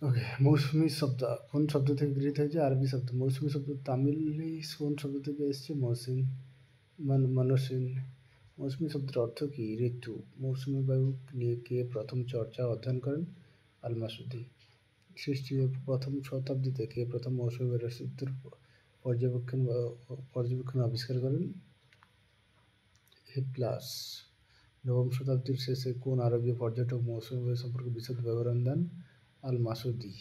ওকে, মৌসুমী শব্দ কোন শব্দ থেকে গৃহীত হয়েছে? আরবি শব্দ। মৌসুমী শব্দ তামিলি কোন শব্দ থেকে এসেছে? মৌসুম মনসিন। মৌসুমী শব্দের অর্থ কী? ঋতু। মৌসুমী বায়ু নিয়ে কে প্রথম চর্চা অধ্যয়ন করেন? আল মাসুদি। খ্রিস্টীয় প্রথম শতাব্দীতে কে প্রথম মৌসুমী বায়ুর অস্তিত্বের পর্যবেক্ষণ আবিষ্কার করেন? হিপলাস। নবম শতাব্দীর শেষে কোন আরবীয় পর্যটক মৌসুমী বায়ু সম্পর্কে বিশদ বিবরণ দেন? আল মাসুদি।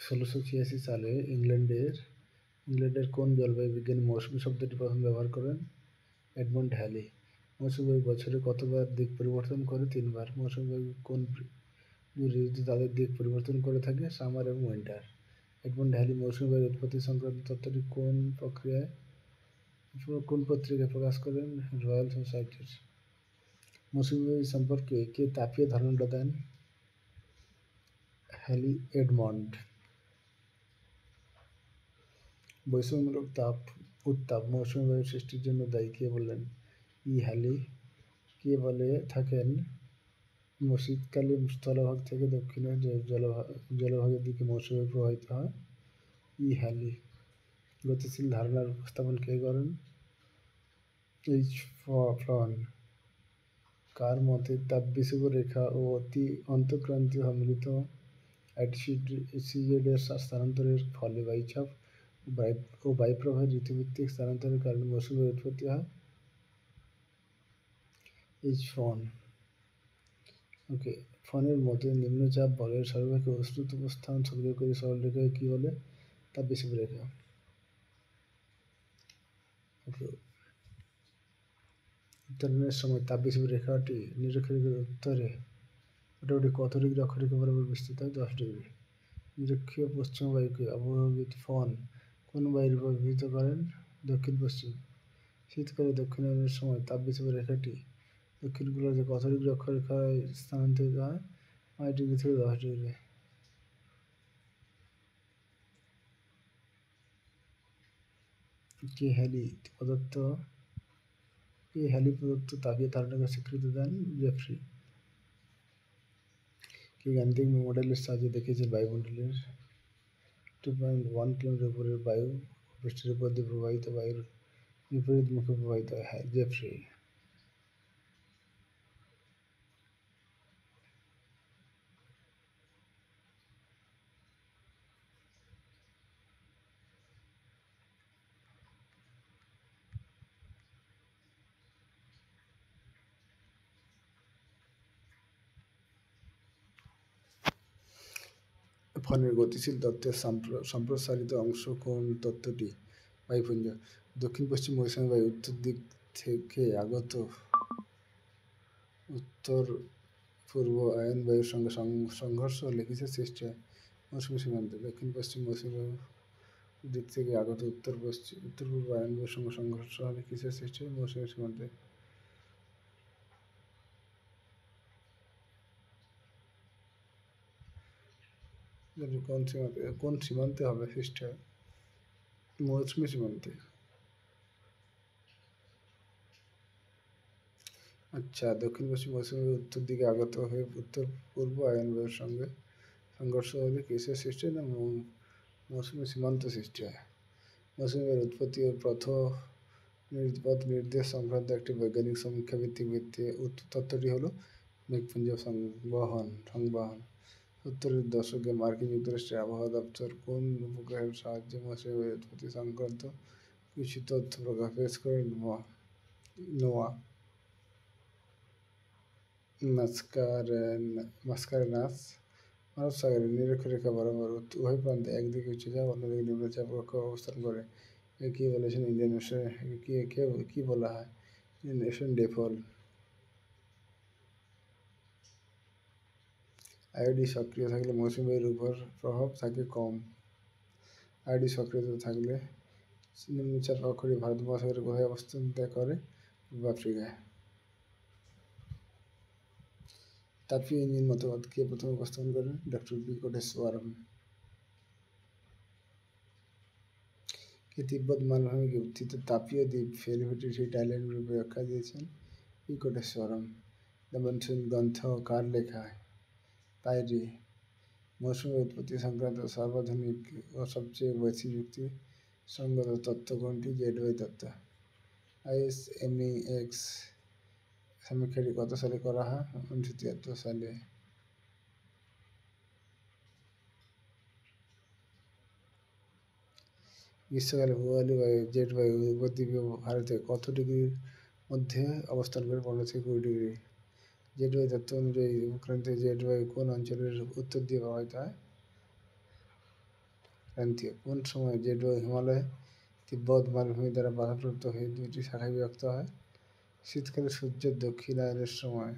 ১৬৮৬ সালে ইংল্যান্ডের কোন জলবায়ু বিজ্ঞানী মৌসুমী শব্দটি প্রথম ব্যবহার করেন? Edmund Hailey. মৌসুমী বায়ু বছরে কতবার দিক পরিবর্তন করে? ৩ বার। মৌসুমী বায়ু কোন ঋতুতে তাদের দিক পরিবর্তন করে থাকে? সামার এবং উইন্টার। এডমন্ড হ্যালি মৌসুমী বায়ুর উৎপত্তি সংক্রান্ত তত্ত্বটি কোন পত্রিকায় প্রকাশ করেন? রয়্যাল সোসাইটির। মৌসুমী বায়ু সম্পর্কে কে তাপীয় ধারণাটা দেন? Hailey Edmund. বৈষম্যমূলক উত্তাপ মৌসুমী বায়ুর সৃষ্টির জন্য দায়ী কে বললেন? হ্যালি। কে বলে থাকেন শীতকালে স্থলভাগ থেকে দক্ষিণের জলভাগের দিকে মৌসুমী বায়ু প্রবাহিত হয়? হ্যালি। গতিশীল ধারণার উপস্থাপন কে করেন? এইচ ফ্রন। কার মতে তাপবিষুব রেখা ও অতি অন্তঃক্রান্তীয় সম্মিলিত অ্যান্টিসিডের স্থানান্তরের ফলে বায়ুচাপ ও বায়ুপ্রবাহের ঋতুভিত্তিক স্থানান্তরের কারণে মৌসুমী বায়ুর উৎপত্তি হয়? এইচ ফ্রন। ওকে, ফ্রনের মতে নিম্নচাপ বলয়ের সর্বাপেক্ষা উষ্ণতম স্থান সক্রিয়কারী সরলরেখাকে কী বলে? তাপবিষুব রেখা। ওকে, উত্তরণের সময় তাপবিষুব রেখাটি নিরক্ষরেখার উত্তরে মোটামুটি কত ডিগ্রি অক্ষরেখা বরাবর বিস্তৃত হয়? 10 ডিগ্রি। নিরক্ষীয় পশ্চিম বায়ুকে আবহাওয়াবিদ ফন কোন বায়ুর উপর অভিহিত করেন? দক্ষিণ পশ্চিম। শীতকালে দক্ষিণায়নের সময় তাপবিষুব রেখাটি দক্ষিণ গোলার্ধে কত ডিগ্রি অক্ষরেখায় স্থানান্তরিত হয়? 5 ডিগ্রি থেকে 10 ডিগ্রি। কে হ্যালি প্রদত্ত তাপীয় ধারণাকে স্বীকৃতি দেন? জেফ্রি। কে গাণিতিক মডেলের সাহায্যে দেখিয়েছেন বায়ুমণ্ডলের 2.1 কিলোমিটার উপরের বায়ু পৃষ্ঠের উপর দিয়ে প্রবাহিত বায়ুর বিপরীত মুখে প্রবাহিত হয়? জেফ্রি। ফনের গতিশীল তত্ত্বের সম্প্রসারিত অংশ কোন তত্ত্বটি? বায়ুপুঞ্জ। দক্ষিণ পশ্চিম মৌসুমী বায়ু উত্তর দিক থেকে আগত উত্তর পূর্ব আয়ন বায়ুর সঙ্গে সংঘর্ষ হলে কিসের সৃষ্টি হয়? মৌসুমী সীমান্তে। দক্ষিণ পশ্চিম মৌসুমী বায়ু দিক থেকে আগত উত্তর পূর্ব আয়ন বায়ুর সঙ্গে সংঘর্ষ হলে কিসের সৃষ্টি হয়? মৌসুমী সীমান্তে। কোন সীমান্তে হবে সৃষ্টি হয়? মৌসুমী সীমান্তে। আচ্ছা, দক্ষিণ পশ্চিম মৌসুমী বায়ু উত্তর দিকে আগত হয়ে উত্তর পূর্ব আয়ন বায়ুর সঙ্গে সংঘর্ষ হলে কিসের সৃষ্টি হয়? না মৌসুমী সীমান্ত সৃষ্টি হয়। মৌসুমী বায়ুর উৎপত্তি ও পথ নির্দেশ সংক্রান্ত একটি বৈজ্ঞানিক সমীক্ষা ভিত্তিক তত্ত্বটি হল মেঘপুঞ্জ সংবহন। 70-এর দশকে মার্কিন যুক্তরাষ্ট্রের আবহাওয়া দপ্তর কোন উপগ্রহের সাহায্যে মৌসুমী বায়ুর উৎপত্তি সংক্রান্ত কিছু তথ্য প্রকাশ করে? নোয়া। মাস্কারেনাস। মানব সাগরের নিরক্ষরেখা বরাবর উভয় প্রান্তে একদিকে উচ্চচাপ অন্যদিকে নিম্নচাপ কক্ষ অবস্থান করে। একে বলেছেন ইন্ডিয়ান ওশেন। কি বলা হয়? Indian ocean ডেফল। আইওডি সক্রিয় থাকলে মৌসুমী বায়ুর উপর প্রভাব থাকে কম। আইওডি সক্রিয়তা থাকলে নিম্নচাপ কক্ষটি ভারত মহাসাগরে কোথায় অবস্থান করে? পূর্ব আফ্রিকায়। তাপীয় ইঞ্জিন মতবাদ কে প্রথম উপস্থাপন করেন? Doctor B কোটেশ্বরম। কে তিব্বত মালভূমিকে উত্থিত তাপীয় দ্বীপ ফেরি ব্রিটিশ আইল্যান্ড রূপে ব্যাখ্যা দিয়েছেন? বি কোটেশ্বরম। মনসুন গ্রন্থ কার লেখা? তাইরি। মৌসুমী উৎপত্তি সংক্রান্ত সর্বাধুনিক ও সবচেয়ে বেশি যুক্তিসঙ্গত তত্ত্ব কোনটি? জেডওয়াই তত্ত্ব। আইএসএমইএক্স সমীক্ষাটি কত সালে করা হয়? 1973 সালে। গ্রীষ্মকালে পূবালী বায়ু জেট বায়ু উপদ্বীপীয় ভারতে কত ডিগ্রির মধ্যে অবস্থান করে? 15 থেকে 20 ডিগ্রি। জেট বায়ু তত্ত্ব অনুযায়ী উপক্রান্তীয় জেট বায়ু কোন অঞ্চলের উত্তর দিয়ে প্রবাহিত হয়? ক্রান্তীয়। কোন সময় জেট বায়ু হিমালয় তিব্বত মালভূমি দ্বারা বাধাপ্রাপ্ত হয়ে দুইটি শাখায় বিভক্ত হয়? শীতকালে সূর্যের দক্ষিণায়নের সময়।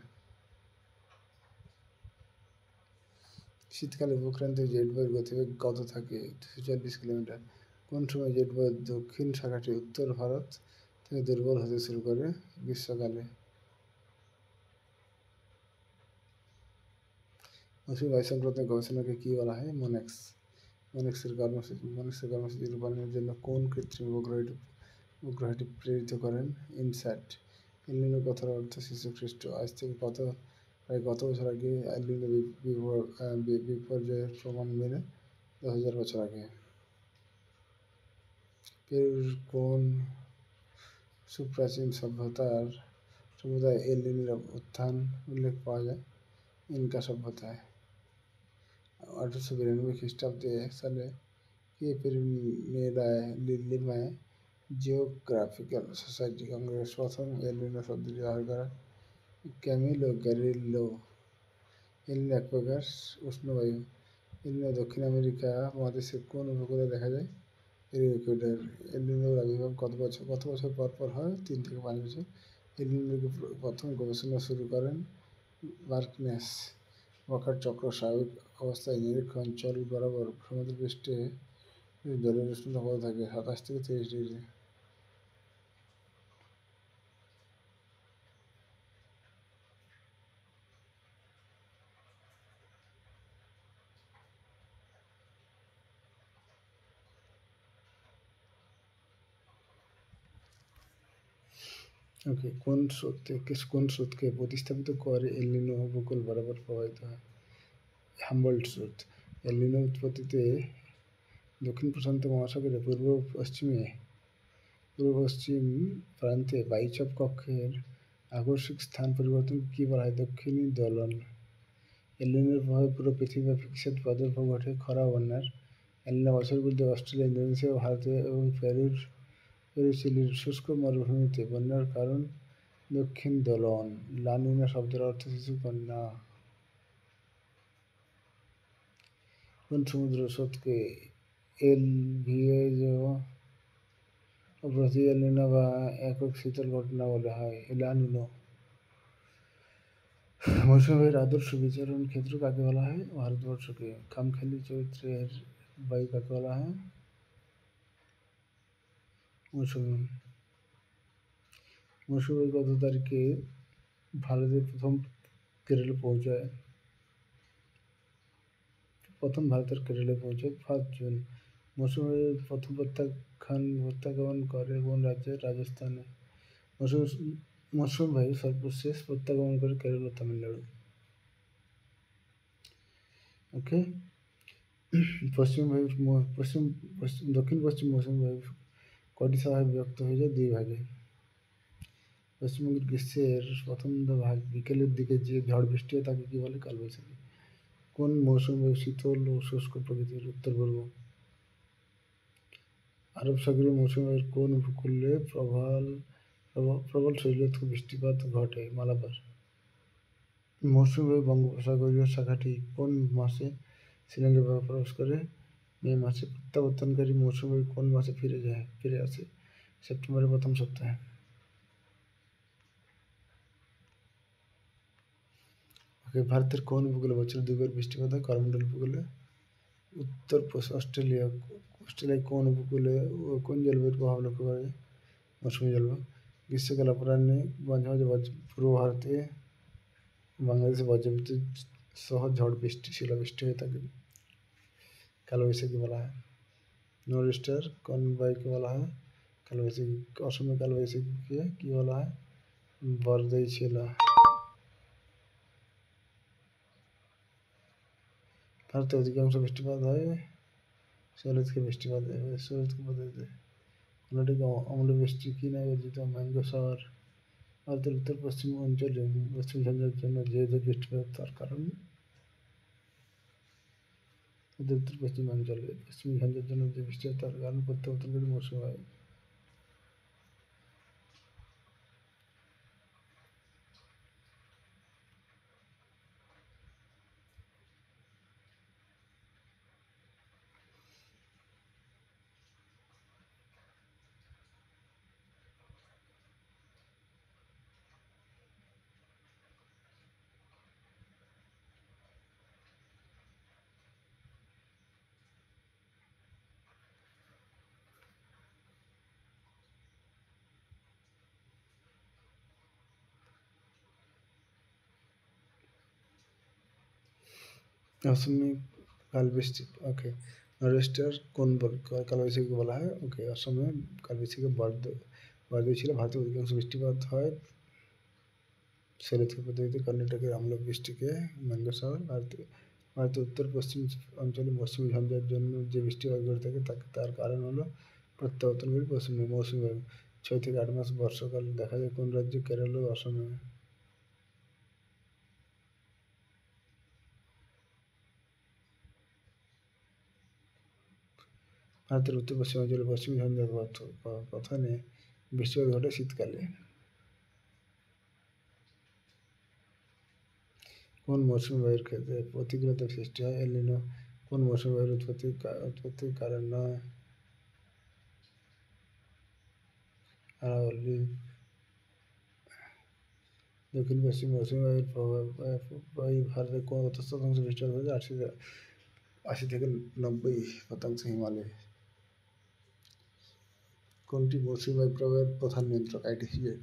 শীতকালে উপক্রান্তীয় জেট বায়ুর গতিবেগ কত থাকে? 240 কিলোমিটার। কোন সময় জেট বায়ুর দক্ষিণ শাখাটি উত্তর ভারত থেকে দুর্বল হতে শুরু করে? গ্রীষ্মকালে। মৌসুমী বায়ু সংক্রান্ত গবেষণাকে কি বলা হয়? মোনেক্স। মোনেক্সের কর্মসূচি রূপায়ণের জন্য কোন কৃত্রিম উপগ্রহটি প্রেরিত করেন? ইনস্যাট। এল-নিনো কথার অর্থ শিশু খ্রিস্ট। আজ থেকে প্রায় কত বছর আগে এল-নিনো বিপর্যয়ের প্রমাণ মেলে? 10,000 বছর আগে। পেরুর কোন সুপ্রাচীন সভ্যতায় এল-নিনোর উত্থান উল্লেখ পাওয়া যায়? ইনকা সভ্যতায়। 1892 খ্রিস্টাব্দে সালে কে লিমায় জিওগ্রাফিক্যাল সোসাইটি কংগ্রেস প্রথম এল-নিনো শব্দটি ব্যবহার করে? Camilo Galileo. এল-নিনো এক প্রকার উষ্ণবায়ু। এল-নিনো দক্ষিণ আমেরিকা মহাদেশের কোন উপকূলে দেখা যায়? Peru Ecuador. এল-নিনোর আবির্ভাব কত বছর পর পর হয়? 3 থেকে 5 বছর। এল-নিনোর প্রথম গবেষণা শুরু করেন বার্কনেস। ওয়াকার চক্র স্বাভাবিক অবস্থায় নিরীক্ষ অঞ্চল বরাবর সমুদ্রপৃষ্ঠে জলের উষ্ণতা কত থাকে? 27 থেকে 30 ডিগ্রি। কোন স্রোতকে প্রতিস্থাপিত করে এল-নিনো উপকূল বরাবর প্রবাহিত হয়? হাম্বলট স্রোত। এল-নিনো উৎপত্তিতে দক্ষিণ প্রশান্ত মহাসাগরের পূর্ব পশ্চিম প্রান্তে বায়ুচাপ কক্ষের আকস্মিক স্থান পরিবর্তনকে কি বলা হয়? দক্ষিণী দোলন। এল-নিনোর প্রভাবে পুরো পৃথিবীব্যাপী কিসের প্রাদুর্ভাব ঘটে? খরা ও বন্যার। এল-নিনো বছরগুলিতে অস্ট্রেলিয়া, ইন্দোনেশিয়া, ভারতে এবং পেরু চিলির শুষ্ক মরুভূমিতে বন্যার কারণ? দক্ষিণ দোলন। লা-নিনা শব্দের অর্থ শিশু কন্যা। কোন সমুদ্র স্রোতকে এল ভিয়েজো প্রতি এল-নিনো বা একক শীতল ঘটনা বলা হয়? লা-নিনা। মৌসুমী বায়ুর আদর্শ বিচরণ ক্ষেত্র কাকে বলা হয়? ভারতবর্ষকে। খামখেয়ালি চরিত্রের বায়ু কাকে বলা হয়? মৌসুমী। মৌসুমী বায়ু কত তারিখে ভারতের কেরলে পৌঁছায়? ভারতের কেরলে পৌঁছায় 1 জুন। মৌসুমী বায়ু প্রথম প্রত্যাগমন করে কোন রাজ্যে? রাজস্থানে। মৌসুমী বায়ু সর্বশেষ প্রত্যাগমন করে কেরল ও তামিলনাড়ু। দক্ষিণ পশ্চিম মৌসুমী বায়ু কটি শাখায় বিভক্ত হয়ে যায়? 2 ভাগে। পশ্চিমবঙ্গের গ্রীষ্মের প্রথম ভাগ বিকেলের দিকে যে ঝড় বৃষ্টি হয় তাকে কি বলে? কালবৈশাখী। কোন মৌসুমী বায়ু শীতল ও শুষ্ক প্রকৃতির? উত্তর পূর্ব। আরব সাগরীয় মৌসুমী বায়ুর কোন উপকূলে প্রবল শৈলস্থ বৃষ্টিপাত ঘটে? মালাবার। মৌসুমী বায়ু বঙ্গোপসাগরীয় শাখাটি কোন মাসে শ্রীলঙ্কায় প্রবেশ করে? মে মাসে। প্রত্যাবর্তনকারী মৌসুমী বায়ু কোন মাসে ফিরে আসে? সেপ্টেম্বরের প্রথম সপ্তাহে। ভারতের কোন উপকূলে বছরে 2 বার বৃষ্টিপাত হয়? করমণ্ডল উপকূলে। উত্তর অস্ট্রেলিয়ায় কোন উপকূলে ও কোন জলবায়ুর প্রভাব লক্ষ্য করা যায়? মৌসুমী জলবায়ু। গ্রীষ্মকাল অপরাহ্নে মাঝে মাঝে পূর্ব ভারতে বাংলাদেশে বজ্রবিদ্যুৎ সহ ঝড় শিলাবৃষ্টি হয়ে থাকে। কালবৈশাখী বলা হয়। নর্থ ইস্টার কোন বায়ুকে বলা হয়? কালবৈশাখী। অসমে কালবৈশাখীকে কি বলা হয়? বরদৈ ছিলা। ভারতে অধিকাংশ বৃষ্টিপাত হয় শরৎকে বৃষ্টিপাত শরৎকে পদ্ধতিতে। কর্ণাটকে অম্লবৃষ্টি কি নামে পরিচিত? ম্যাঙ্গো শহর। ভারতের উত্তর পশ্চিম অঞ্চলে পশ্চিম ঝঞ্ঝার জন্য যে বৃষ্টিপাত তার কারণ? ভারতের উত্তর পশ্চিম অঞ্চলে পশ্চিম ঝঞ্ঝার জন্য যে বৃষ্টিপাত তার কারণ প্রত্যাবর্তনকারী মৌসুমী বায়ু। অসমে কালবৃষ্টি, ওকে। নরেস্টার কোন কালবৈশাখীকে বলা হয়? ওকে, অসমে কালবৈশাখী বর্ধ ছিল। ভারতের অধিকাংশ বৃষ্টিপাত হয় শরৎকাল পদ্ধতিতে। কর্ণাটকের অম্লবৃষ্টিকে ম্যাঙ্গো শহর। ভারতের উত্তর পশ্চিম অঞ্চলে মৌসুমী ঝঞ্ঝার জন্য যে বৃষ্টিপাত ঘটে থাকে তার কারণ হলো প্রত্যাবর্তনকারী মৌসুমী বায়ু। 6 থেকে 8 মাস বর্ষাকাল দেখা যায় কোন রাজ্যে? কেরল ও অসমে। ভারতের উত্তর পশ্চিম অঞ্চলে পশ্চিমী ঝঞ্ঝার পথনে বৃষ্টিপাত ঘটে শীতকালে। কোন মৌসুমী বায়ুর ক্ষেত্রে প্রতিকূলতার সৃষ্টি হয়? এল নিনো। কোন মৌসুমী বায়ুর উৎপত্তির কারণ নয়? আরাবল্লী। দক্ষিণ পশ্চিম মৌসুমী বায়ুর প্রভাবে ভারতের কত শতাংশ বৃষ্টিপাত হয়েছে? 80 থেকে 90% হিমালয়ে। কোনটি মৌসুমী বায়ু প্রভাবের প্রধান নিয়ন্ত্রক? আইটিসিজেড।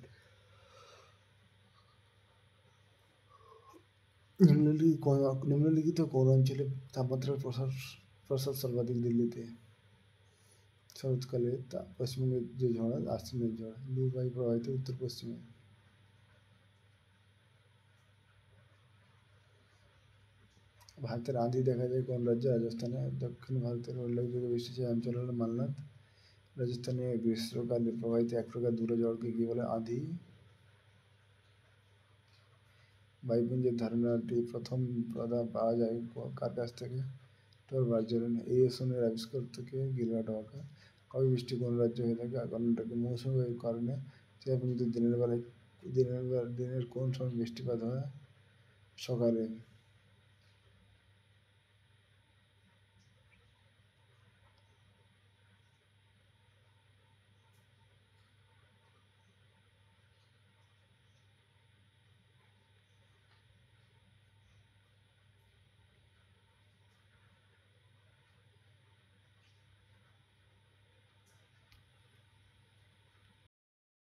নিম্নলিখিত কোন অঞ্চলে তাপমাত্রার প্রসার সর্বাধিক? দিল্লিতে। শরৎকালে পশ্চিমবঙ্গের যে ঝড় আশ্বিনের ঝড়। লু বায়ু প্রবাহিত উত্তর পশ্চিমে। ভারতের আঁধি দেখা যায় কোন রাজ্যে? রাজস্থানে। দক্ষিণ ভারতের উল্লেখযোগ্য বৃষ্টিপাতের অঞ্চল হল মালনাথ। রাজস্থানে গ্রীষ্মকালে প্রবাহিত এক প্রকার ধুলো ঝড়কে কি বলে? আঁধি। বায়ুপুঞ্জের ধারণাটি প্রথম পাওয়া যায় কার কাছ থেকে? টর বার্জেলেন। এওসোনের আবিষ্কর্তাকে? গিলবার্ট ওয়াকার। কবে বৃষ্টি কোন রাজ্যে হয়ে থাকে? কর্ণাটকে। মৌসুমী বায়ুর কারণে দিনের কোন সময় বৃষ্টিপাত হয়? সকালে।